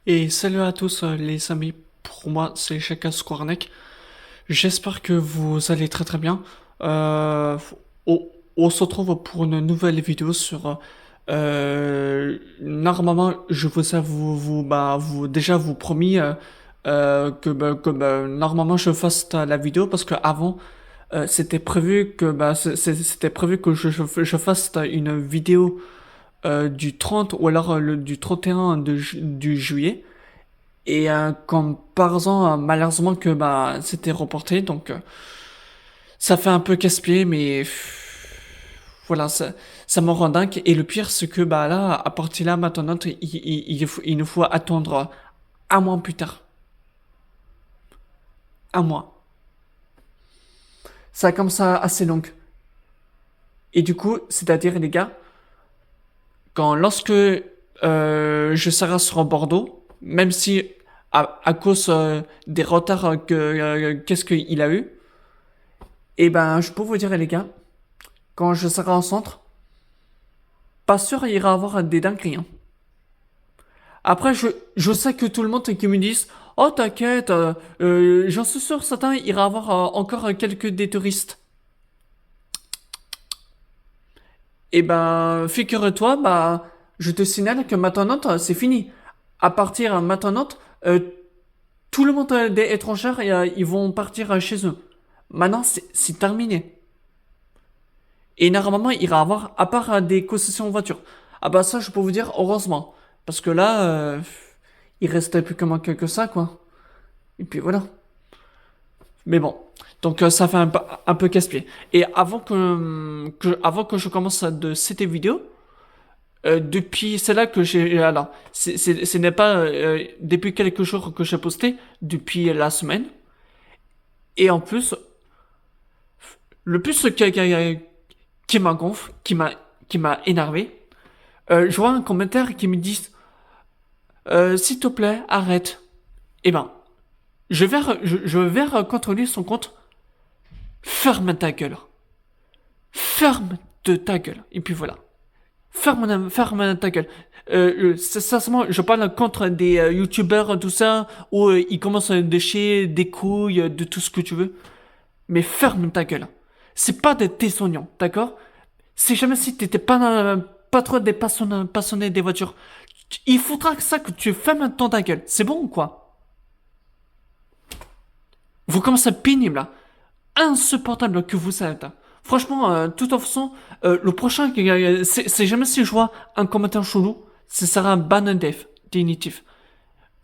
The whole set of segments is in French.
Et salut à tous les amis, pour moi c'est Shaka Squarneck. J'espère que vous allez très très bien. Euh, on se retrouve pour une nouvelle vidéo sur... normalement je vous ai déjà vous promis que normalement je fasse la vidéo parce que avant c'était prévu que c'était prévu que je fasse une vidéo du 30 ou alors du 31 du juillet. Et comme par hasard, malheureusement que c'était reporté, donc ça fait un peu casse-pied, mais voilà, ça me rend dingue. Et le pire, c'est que là, à partir de là, maintenant, il nous faut attendre un mois plus tard. Un mois. Ça comme ça assez long. Et du coup, c'est-à-dire les gars, lorsque je serai sur Bordeaux, même si à cause des retards qu'est-ce qu'il a eu, et ben je peux vous dire les gars, quand je serai en centre, pas sûr il ira avoir des dingueries, hein. Après, je sais que tout le monde qui me disent oh t'inquiète, j'en suis sûr certain il ira avoir encore quelques des touristes. Et ben figure-toi, je te signale que maintenant c'est fini. À partir de maintenant, tout le monde des étrangers ils vont partir chez eux. Maintenant c'est terminé. Et normalement, il ira avoir, à part des concessions en voiture. Ah bah ça, je peux vous dire, heureusement. Parce que là, il restait plus que ça, quoi. Et puis voilà. Mais bon. Donc ça fait un peu casse-pied. Et avant que je commence de cette vidéo, depuis, c'est là que j'ai, alors, ce n'est pas depuis quelques jours que j'ai posté, depuis la semaine. Et en plus, le plus qui m'a gonflé, qui m'a énervé, je vois un commentaire qui me dit s'il te plaît, arrête. Eh ben, je vais contrôler son compte. Ferme ta gueule. Ferme de ta gueule. Et puis voilà. Ferme ta gueule. Sincèrement, je parle contre des youtubeurs, tout ça, où ils commencent à déchirer des couilles, de tout ce que tu veux. Mais ferme ta gueule. C'est pas de tes soignants, d'accord? Si jamais si t'étais pas trop des passionnés des voitures, il faudra que ça que tu fermes ton ta gueule. C'est bon ou quoi? Vous commencez à pénible là. Insupportable que vous êtes. Franchement, de toute façon, le prochain, c'est jamais si je vois un commentaire chelou, ce sera un ban def, définitif.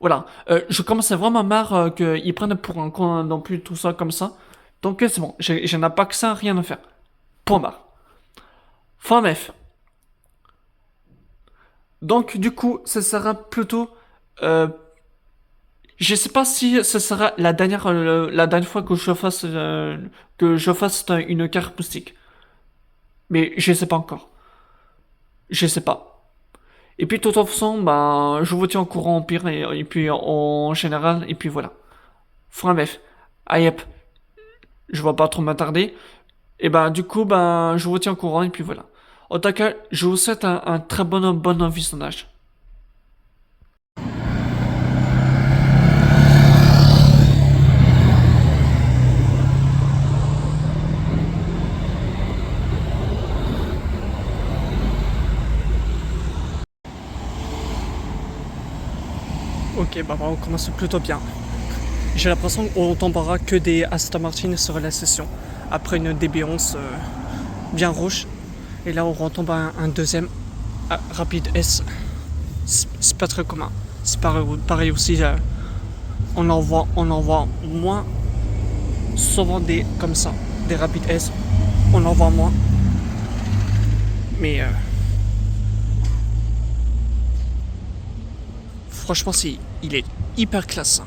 Voilà, je commence à vraiment marre qu'ils prennent pour un con non plus tout ça comme ça. Donc c'est bon, j'en ai pas que ça, rien à faire. Point barre. Fin bref. Donc du coup, ça sera plutôt euh, je sais pas si ce sera la dernière fois que je fasse une carte acoustique. Mais je sais pas encore. Je sais pas. Et puis, de toute façon, je vous tiens au courant en pire et puis en général, et puis voilà. Enfin, bref. Ah, yep. Je vais pas trop m'attarder. Et du coup, je vous tiens au courant et puis voilà. En tout cas, je vous souhaite un très bon visionnage. Ok, on commence plutôt bien. J'ai l'impression qu'on tombera que des Aston Martin sur la session. Après une DB11 bien rouge. Et là, on retombe un deuxième rapide S. C'est pas très commun. C'est pareil aussi. On en voit moins souvent des comme ça, des rapides S. On en voit moins. Mais franchement, il est hyper classe.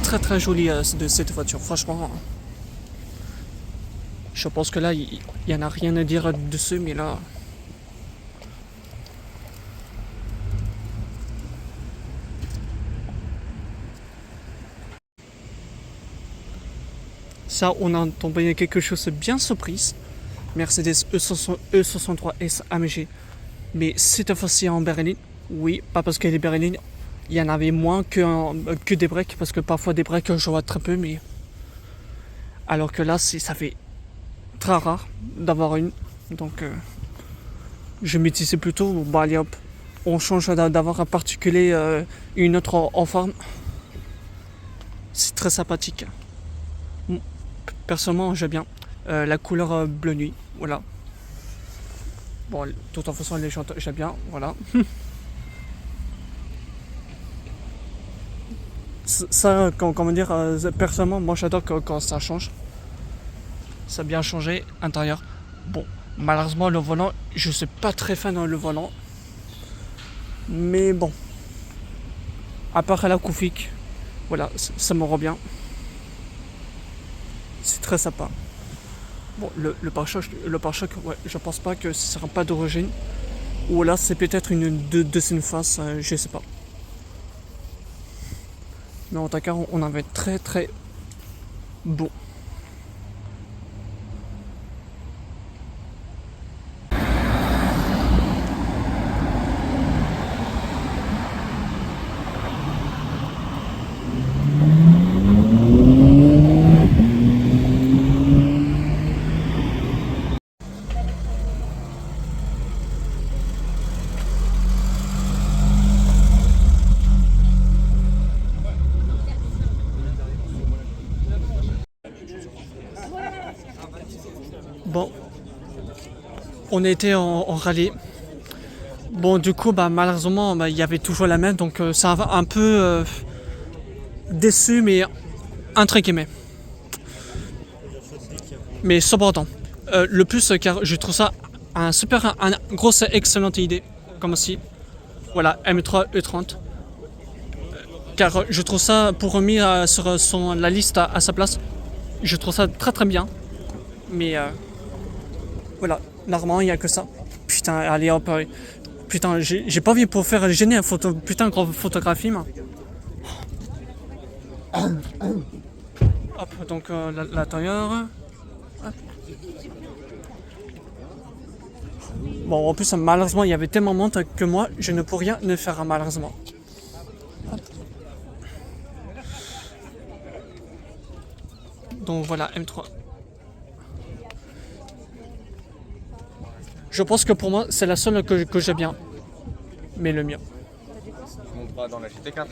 Très très joli de cette voiture. Franchement, je pense que là, il y en a rien à dire dessus, mais là. Ça, on a tombé quelque chose de bien surprise. Mercedes E63 S AMG Mais cette fois-ci en berline, oui, pas parce que les berlines, il y en avait moins que des breaks, parce que parfois des breaks je vois très peu, mais alors que là ça fait très rare d'avoir une, donc je me disais plutôt bon allez hop, on change d'avoir un particulier, une autre en forme, c'est très sympathique. Personnellement j'aime bien la couleur bleu nuit, voilà. Bon, de toute façon les jantes j'aime bien, voilà. Ça, comment dire, personnellement, moi j'adore quand ça change. Ça a bien changé, intérieur. Bon, malheureusement, le volant, je suis pas très fan dans le volant. Mais bon, à part la Koufik, voilà, ça me rend bien. C'est très sympa. Bon, le pare-choc, ouais, je pense pas que ce sera pas d'origine. Ou là, c'est peut-être une deuxième face, je sais pas. Mais en tout cas, on avait très très beau. Bon, on était en rallye. Bon, du coup, malheureusement, il y avait toujours la même, donc ça va un peu déçu, mais entre guillemets. Mais cependant, le plus, car je trouve ça un grosse, excellente idée, comme aussi. Voilà, M3 E30. Car je trouve ça, pour remettre sur la liste à sa place, je trouve ça très très bien. Mais voilà, normalement, il n'y a que ça. Putain, allez hop. Putain, j'ai pas envie pour faire gêner un photo. Putain, grosse photographie, moi. Hop, donc l'intérieur. Bon, en plus, malheureusement, il y avait tellement de monde que moi, je ne peux rien ne faire, malheureusement. Hop. Donc voilà, M3. Je pense que pour moi, c'est la seule que j'ai bien. Mais le mien. Tu monteras dans la GT4.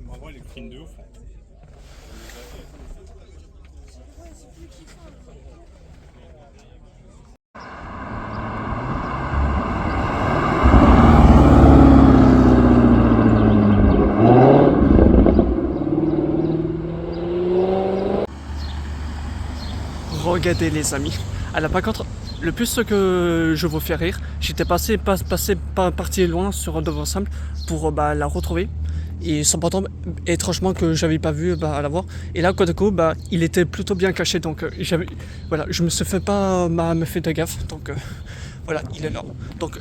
On voit les crimes de ouf. Regardez les amis. Alors par contre, le plus que je vous fais rire, j'étais parti loin sur Devant Simple pour la retrouver. Et cependant, étrangement que j'avais pas vu à la voir. Et là, côté coup, il était plutôt bien caché. Donc voilà, je me suis fait pas me fait de gaffe. Donc voilà, il est là. Donc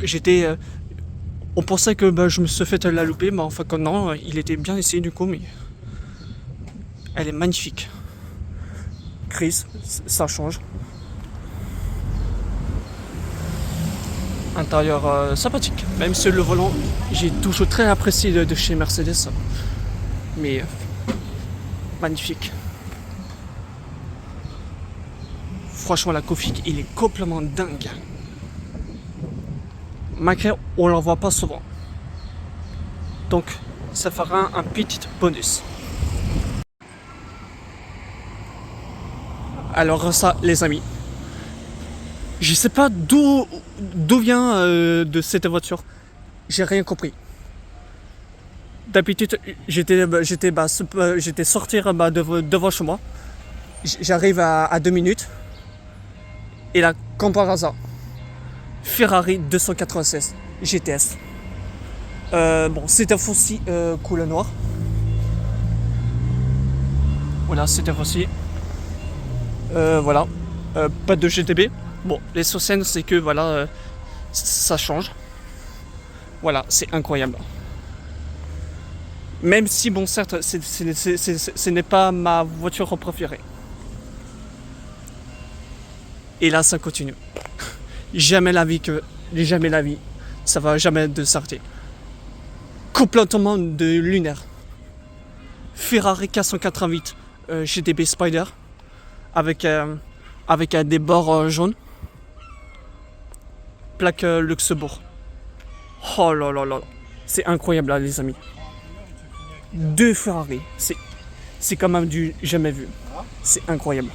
on pensait que je me suis fait la louper, mais enfin que non, il était bien essayé du coup, mais elle est magnifique. Chris, ça change. Intérieur sympathique, même si le volant, j'ai toujours très apprécié de chez Mercedes, mais magnifique. Franchement, la Koufik, il est complètement dingue. Malgré, on l'en voit pas souvent. Donc, ça fera un petit bonus. Alors ça, les amis, je sais pas d'où vient de cette voiture. J'ai rien compris. D'habitude, j'étais sortir devant chez moi. J'arrive à 2 minutes. Et là, comme par hasard, Ferrari 296 GTS. Bon, c'était aussi couleur noire. Voilà, c'était aussi. Voilà, pas de GTB. Bon, les sur scène, c'est que voilà, ça change. Voilà, c'est incroyable. Même si, bon, certes, ce n'est pas ma voiture préférée. Et là, ça continue. Jamais la vie, ça va jamais de s'arrêter. Complètement de lunaire. Ferrari 488 GTB Spider avec des bords jaunes. Plaque Luxembourg. Oh là là là. C'est incroyable là, les amis. 2 Ferrari. C'est quand même du jamais vu. C'est incroyable.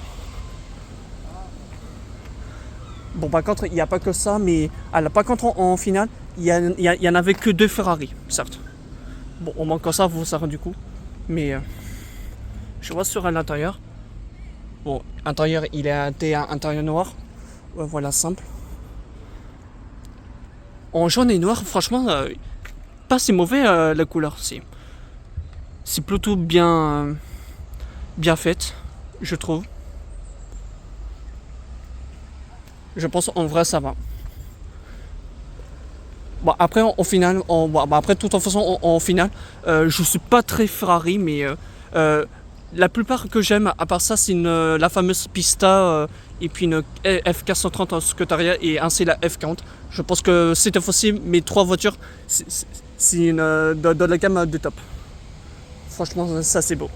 Bon, par contre, il n'y a pas que ça, mais par contre, en finale, il y en avait que 2 Ferrari, certes. Bon, au moins comme ça, vous savez du coup. Mais je vois sur l'intérieur. Bon, intérieur, il est un intérieur noir. Voilà, simple. En jaune et noir, franchement, pas si mauvais la couleur. C'est plutôt bien faite, je trouve. Je pense en vrai ça va. Bon après en finale, après de toute façon en finale, je suis pas très Ferrari, mais la plupart que j'aime, à part ça, c'est la fameuse Pista et puis une F430 en secrétariat et ainsi la F40. Je pense que cette fois-ci, mes 3 voitures, c'est dans la gamme de top. Franchement, ça c'est beau.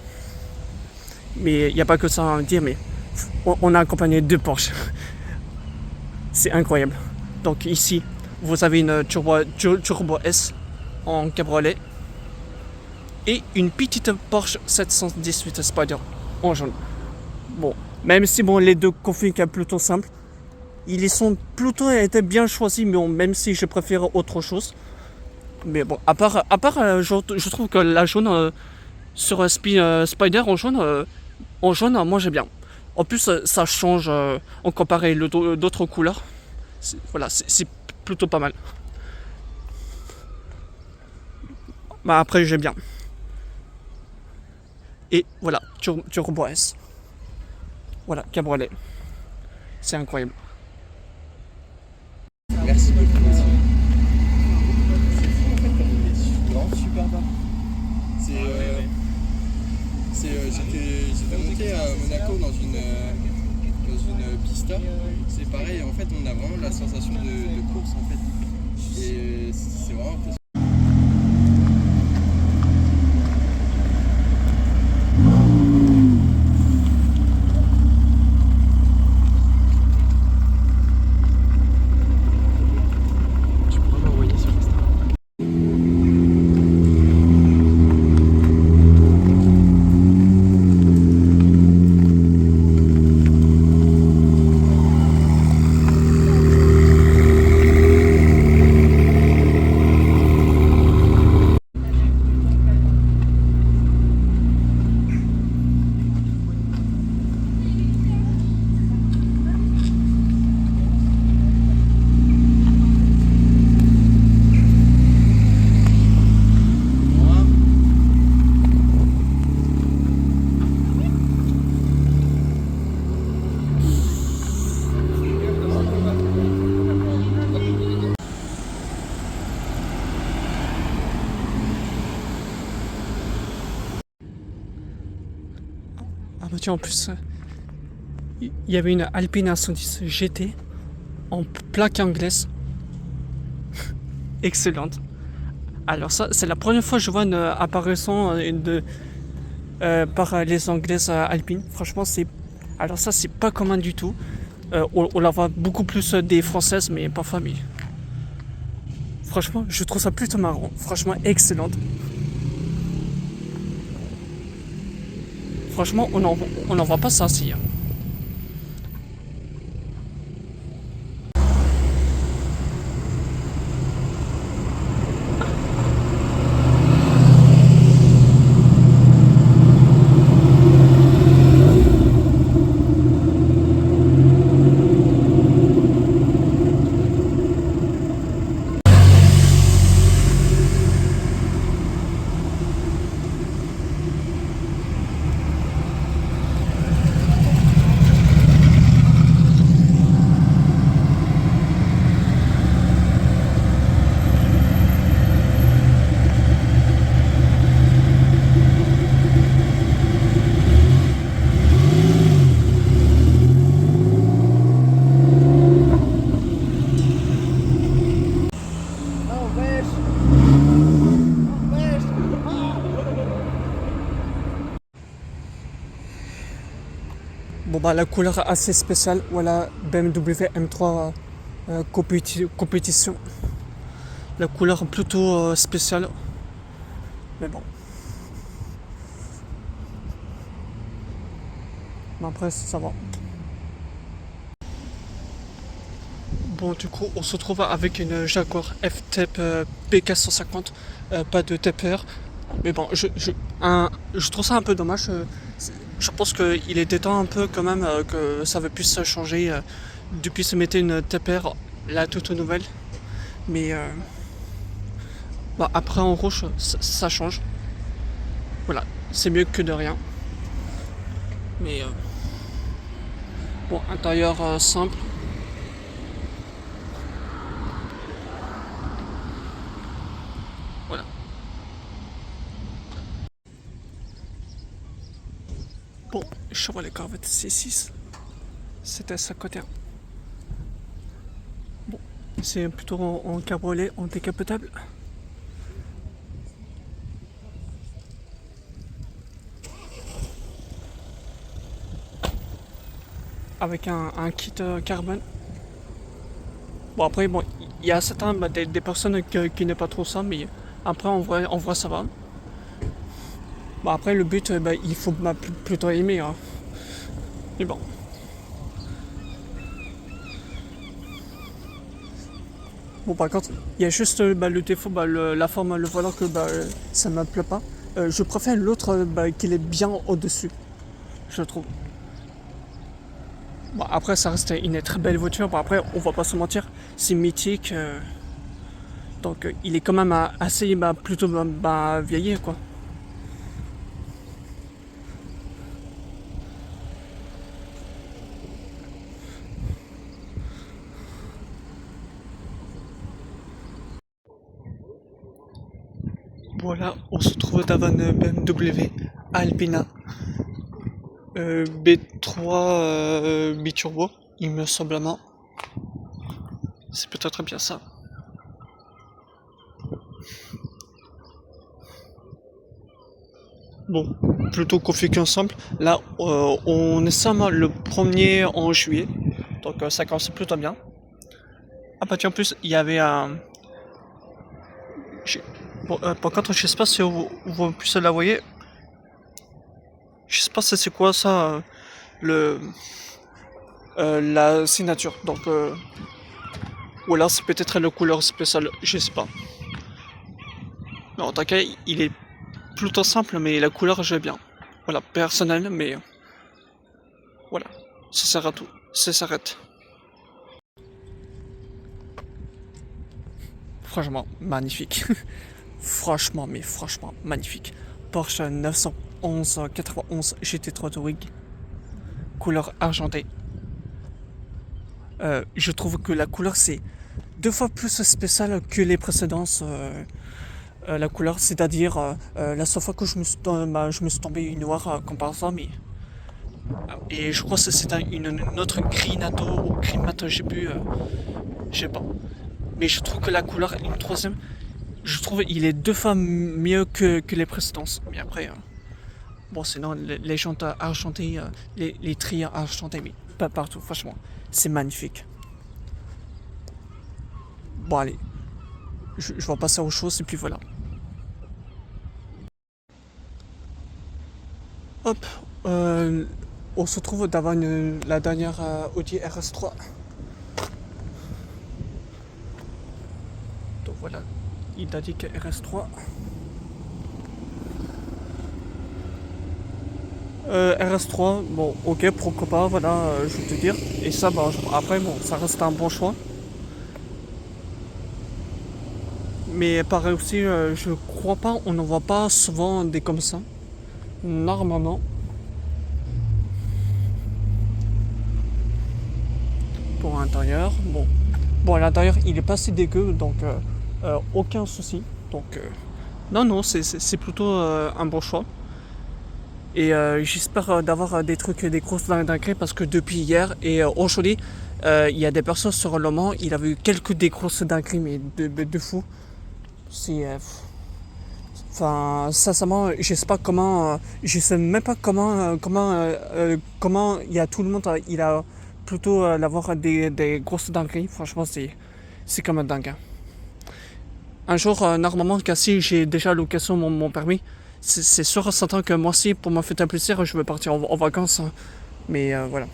Mais il n'y a pas que ça à dire, mais on a accompagné 2 Porsche. C'est incroyable. Donc ici, vous avez une Turbo S en cabriolet et une petite Porsche 718 Spider en jaune. Bon, même si bon, les 2 configs sont plutôt simples, ils sont plutôt été bien choisis, mais bon, même si je préfère autre chose. Mais bon, à part je trouve que la jaune sur Spider en jaune, moi j'aime bien. En plus, ça change en comparé d'autres couleurs. Voilà, c'est plutôt pas mal. Bah après, j'aime bien. Et voilà, Turbo S. Voilà, cabriolet. C'est incroyable. Merci beaucoup. C'est vraiment super bas. J'étais monté à Monaco dans une pista. C'est pareil, en fait, on a vraiment la sensation de course en fait. Et c'est vraiment impressionnant. Ah bah tiens, en plus, il y avait une Alpine A110 GT en plaque anglaise. Excellente. Alors ça, c'est la première fois que je vois une apparaissant par les anglaises Alpine. Franchement, alors ça, c'est pas commun du tout. On la voit beaucoup plus des françaises, mais parfois, mais franchement, je trouve ça plutôt marrant. Franchement, excellente. Franchement, on n'en voit pas ça, si. bah la couleur assez spéciale, voilà, BMW M3 compétition. La couleur plutôt spéciale, mais bon. Mais après, ça va. Bon, du coup, on se retrouve avec une Jaguar F-Type PK150, pas de TPR. Mais bon, je trouve ça un peu dommage. Je pense qu'il était temps un peu quand même que ça puisse changer. Depuis se mettre une TPR, la toute nouvelle. Mais bah, après en rouge, ça change. Voilà, c'est mieux que de rien. Mais bon, intérieur simple. Voilà. Bon, Chevrolet Corvette C6. C'était sa côté. Bon, c'est plutôt en cabriolet, en décapotable. Avec un kit carbone. Bon après bon, il y a certains des personnes qui n'aiment pas trop ça, mais après en vrai ça va. Bon après le but il faut plutôt aimer. Hein. Mais bon. Bon par contre, il y a juste le défaut, la forme, le volant que ça me plaît pas. Je préfère l'autre qu'il est bien au-dessus, je trouve. Bon après ça reste une très belle voiture, bon après on va pas se mentir, c'est mythique. Donc il est quand même assez plutôt vieilli quoi. Voilà, on se trouve devant une BMW Alpina B3 biturbo, il me semble. C'est peut-être bien ça. Bon, plutôt config simple. Là, on est seulement le 1er en juillet, donc ça commence plutôt bien. Ah bah tiens, en plus, il y avait un... Bon, par contre, je sais pas si vous puissiez la voyez. Je sais pas si c'est quoi ça, la signature. Donc, ou alors c'est peut-être la couleur spéciale, je sais pas. Non, en tout cas, il est plutôt simple, mais la couleur, j'aime bien. Voilà, personnel, mais voilà, ça sert à tout, ça s'arrête. Franchement, magnifique. Franchement, mais franchement, magnifique. Porsche 911 91 GT3 Touring, couleur argentée. Je trouve que la couleur c'est 2 fois plus spécial que les précédences. La couleur, c'est-à-dire la seule fois que je me suis tombé une noire comme par ça, mais et je crois que c'est une autre gris natto ou gris mat, je sais pas. Mais je trouve que la couleur, une troisième, je trouve il est 2 fois mieux que les précédences. Mais après, bon sinon les jantes argentées, les trilles argentées, mais pas partout, franchement, c'est magnifique. Bon allez, je vais passer à autre chose et puis voilà. Hop, on se trouve devant la dernière Audi RS3. Donc voilà, identique RS3. RS3, bon ok, pourquoi pas, voilà, je vais te dire. Et ça, après, bon, ça reste un bon choix. Mais pareil aussi, je crois pas, on n'en voit pas souvent des comme ça. Normalement. Pour l'intérieur, bon à l'intérieur il est pas si dégueu, donc aucun souci. Donc non, c'est plutôt un bon choix. Et j'espère d'avoir des trucs, des grosses dingueries parce que depuis hier et aujourd'hui, il y a des personnes sur le Mans, il avait eu quelques des grosses dingueries, mais de fou. C'est Enfin, sincèrement, je sais même pas comment il y a tout le monde, il a plutôt d'avoir des grosses dingueries. Franchement, c'est comme un dingue, hein. Un jour, normalement, car si j'ai déjà l'occasion mon permis, c'est sûr et certain que moi aussi, pour me faire un plaisir, je vais partir en vacances, hein. Mais voilà.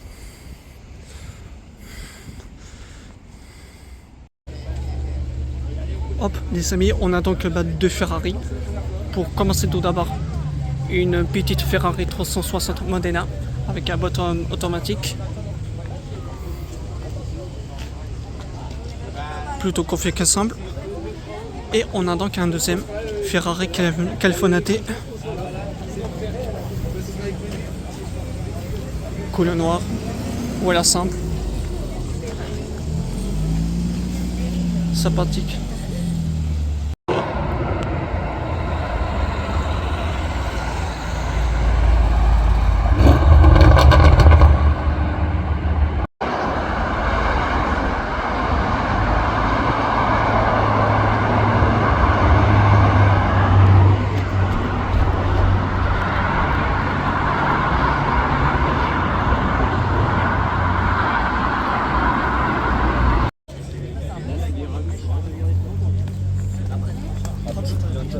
Hop, les amis, on a donc deux Ferrari. Pour commencer tout d'abord, une petite Ferrari 360 Modena avec un bouton automatique. Plutôt confiant qu'ensemble. Et on a donc un deuxième Ferrari Calfonate. Couleur noire. Voilà simple. Sympathique.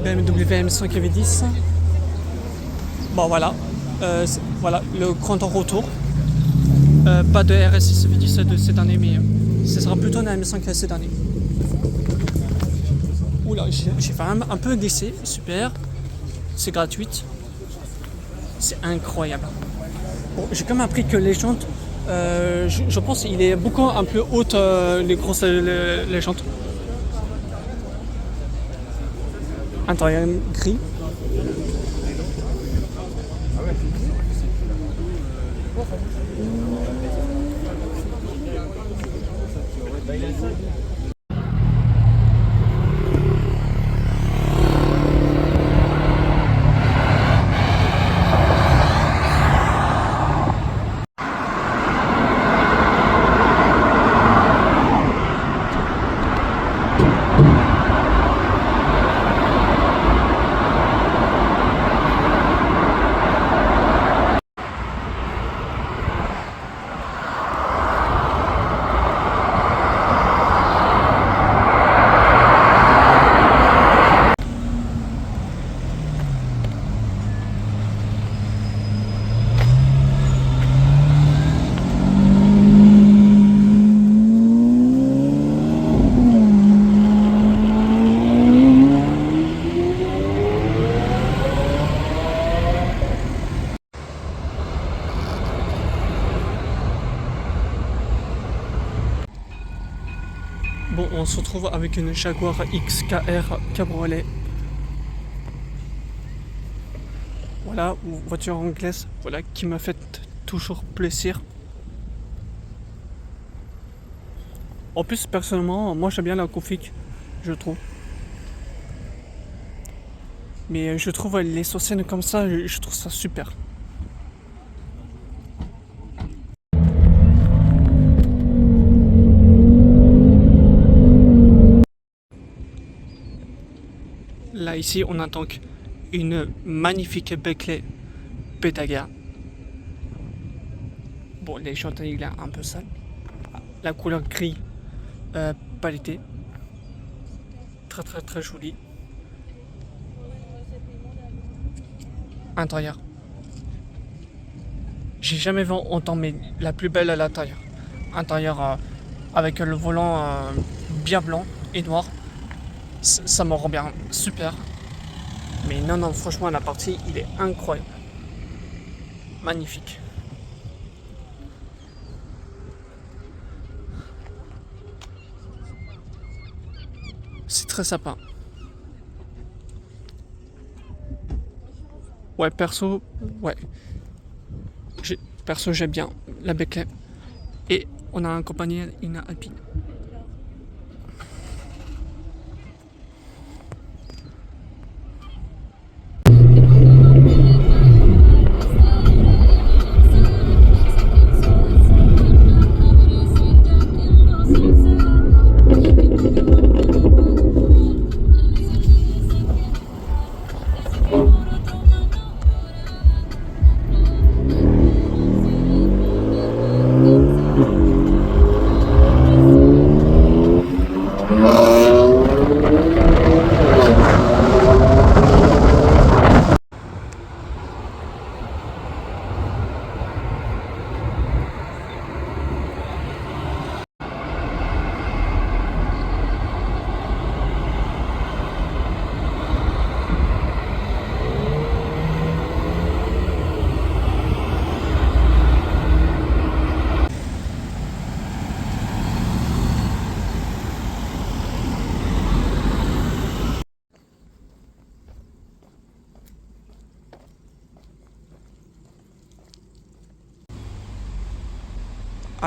BMW M5 V10. Bon voilà, voilà le grand retour. Pas de RS6 V10 de cette année, mais ce sera plutôt un M5 cette année. Oula, j'ai fait un peu d'essai, super. C'est gratuit. C'est incroyable. Bon, j'ai quand même appris que les jantes, je pense qu'il est beaucoup un peu haute, les grosses les jantes. Intérieur gris. Bon, on se retrouve avec une Jaguar XKR Cabriolet. Voilà, voiture anglaise, voilà, qui m'a fait toujours plaisir. En plus, personnellement, moi j'aime bien la config, je trouve. Mais je trouve les sociétés comme ça, je trouve ça super. Là, ici, on a donc une magnifique Beckley Pétaga. Bon, les jantes, il est un peu sale. La couleur gris pailleté. Très très très joli. Intérieur. J'ai jamais vu autant, mais la plus belle à l'intérieur. Intérieur avec le volant bien blanc et noir. Ça me rend bien super. Mais non, franchement, la partie, il est incroyable. Magnifique. C'est très sympa. Ouais, perso, ouais. Perso, j'aime bien la Beckley. Et on a accompagné une Alpine.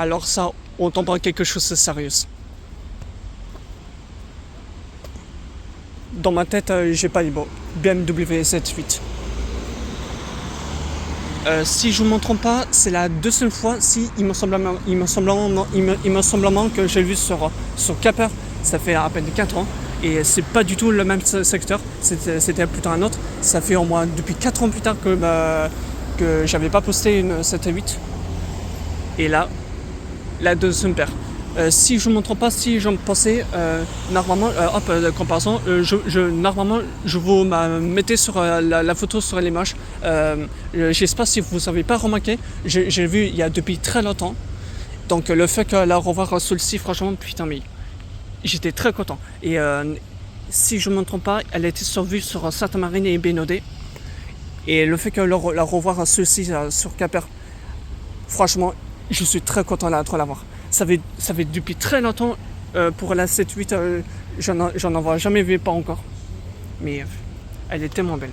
alors ça, on tombe dans quelque chose de sérieux. Dans ma tête, j'ai pas les mots. BMW Z8. Si je ne me trompe pas, c'est la deuxième fois, si il me semble que j'ai vu sur Capper, ça fait à peine 4 ans, et c'est pas du tout le même secteur, c'était plutôt un autre. Ça fait au moins depuis 4 ans plus tard que j'avais pas posté une 7-8, et là, la deuxième paire. Si je ne me trompe pas, si j'en pensais, normalement, comparaison, normalement, je vous mettais sur la photo sur l'image. J'espère si vous n'avez pas remarqué, j'ai vu il y a depuis très longtemps. Donc le fait que la revoir celle-ci, franchement, putain, mais j'étais très content. Et si je ne me trompe pas, elle était survue sur Santa Marina et Benodé. Et le fait que la revoir celle-ci sur Capper, franchement, je suis très content de la voir. Ça fait depuis très longtemps, pour la 7-8, j'en avais jamais vu, pas encore. Mais elle est tellement belle.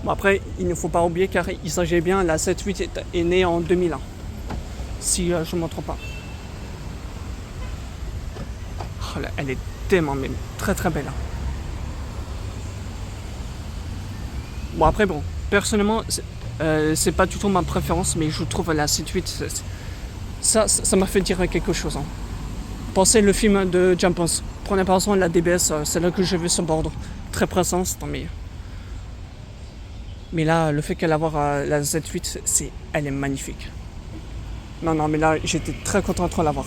Bon, après, il ne faut pas oublier car il s'agit bien, la 7-8 est née en 2001. Si je ne me trompe pas. Oh là, elle est tellement belle, très très belle. Bon après bon, personnellement, c'est pas du tout ma préférence, mais je trouve la 7-8, ça m'a fait dire quelque chose. Hein. Pensez le film de Jampons. Prenez par exemple la DBS, c'est là que j'ai vu ce bord. Très présente, mais là, le fait qu'elle avoir la Z8, elle est magnifique. Non, mais là, j'étais très content de l'avoir.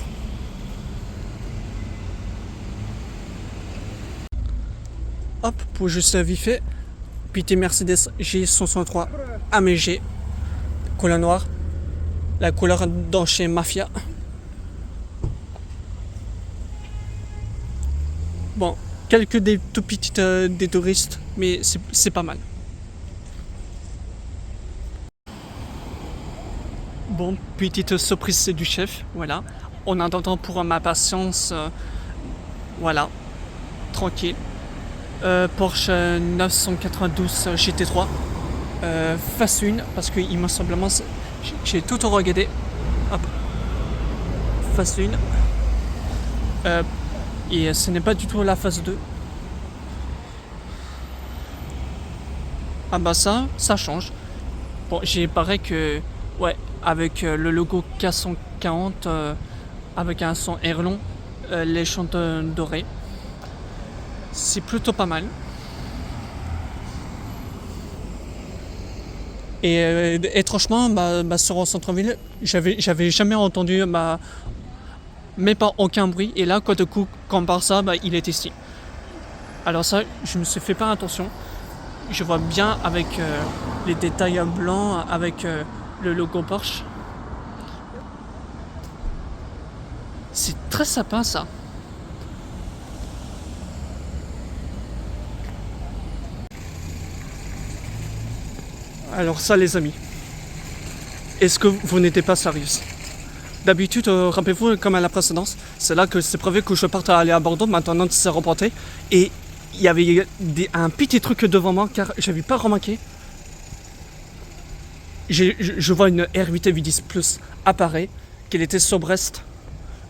Hop, pour juste vite fait, PT Mercedes G163 AMG, couleur noire, la couleur dans chez Mafia. Bon, quelques des tout petites des touristes, mais c'est pas mal. Bon, petite surprise du chef, voilà. En attendant pour ma patience, voilà, tranquille. Porsche 992 GT3 phase 1 parce que il me semblement j'ai tout regardé. Hop, phase 1 et ce n'est pas du tout la phase 2. Ah bah ça change. Bon, j'ai pareil que ouais, avec le logo K140 avec un son air long, les chanteurs dorés. C'est plutôt pas mal. Et étrangement, sur un centre-ville, j'avais jamais entendu mais pas aucun bruit. Et là, quand du coup, compare ça, il est ici. Alors ça, je me suis fait pas attention. Je vois bien avec les détails blancs, avec le logo Porsche. C'est très sympa ça. Alors ça les amis, est-ce que vous n'étiez pas sérieux? D'habitude, rappelez-vous comme à la précédence, c'est là que c'est prévu que je parte aller à Bordeaux, maintenant c'est reporté. Et il y avait un petit truc devant moi car j'avais pas remarqué. Je vois une R8 V10 Plus apparaître, qu'elle était sur Brest.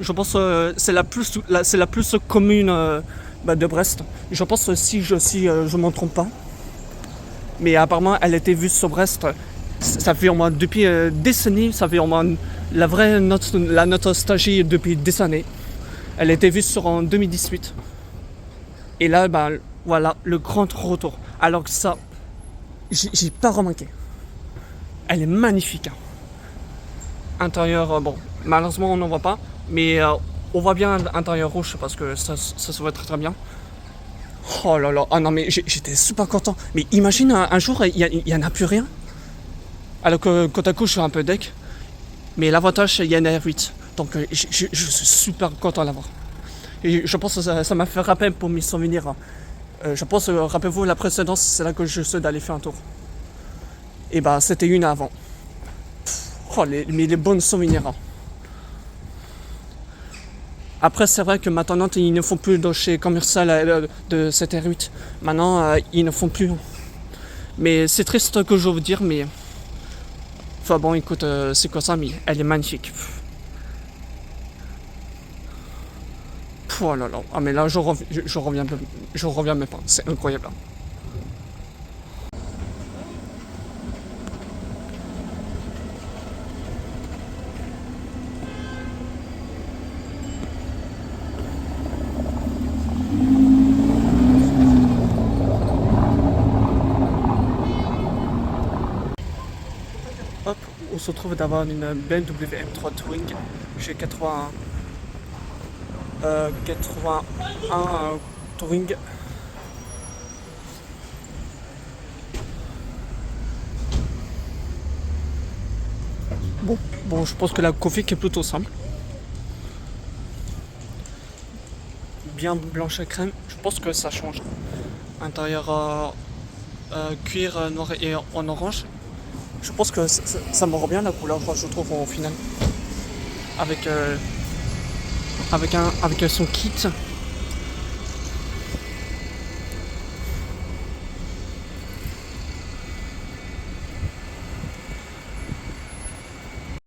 Je pense que c'est la plus commune de Brest. Je pense si je m'en trompe pas. Mais apparemment, elle était vue sur Brest. Ça fait au moins depuis des décennies. Ça fait au moins la nostalgie depuis des années. Elle était vue en 2018. Et là, voilà, le grand retour. Alors que ça, j'ai pas remarqué. Elle est magnifique. Hein. Intérieur, bon, malheureusement, on n'en voit pas. Mais on voit bien l'intérieur rouge parce que ça se voit très très bien. Oh là là, ah non mais j'étais super content. Mais imagine un jour, il n'y en a plus rien. Alors que quand à coup, je suis un peu deck. Mais l'avantage, il y a une R8. Donc je suis super content de l'avoir. Et je pense que ça m'a fait rappel pour mes souvenirs. Je pense, rappelez-vous, la précédente, c'est là que je suis d'aller faire un tour. Et c'était une avant. Oh, mais les bons souvenirs. Hein. Après, c'est vrai que maintenant, ils ne font plus de chez commercial de cette R8. Maintenant, ils ne font plus. Mais c'est triste que je veux dire, mais Enfin bon, écoute, c'est quoi ça, mais elle est magnifique. Oh là là, ah mais là je reviens même pas, c'est incroyable. Hop, on se retrouve d'avoir une BMW M3 Touring. J'ai 81 Touring. Bon, je pense que la config est plutôt simple. Bien blanche à crème, je pense que ça change. Intérieur cuir noir et en orange. Je pense que ça me rend bien la couleur, je trouve au final. Avec son kit.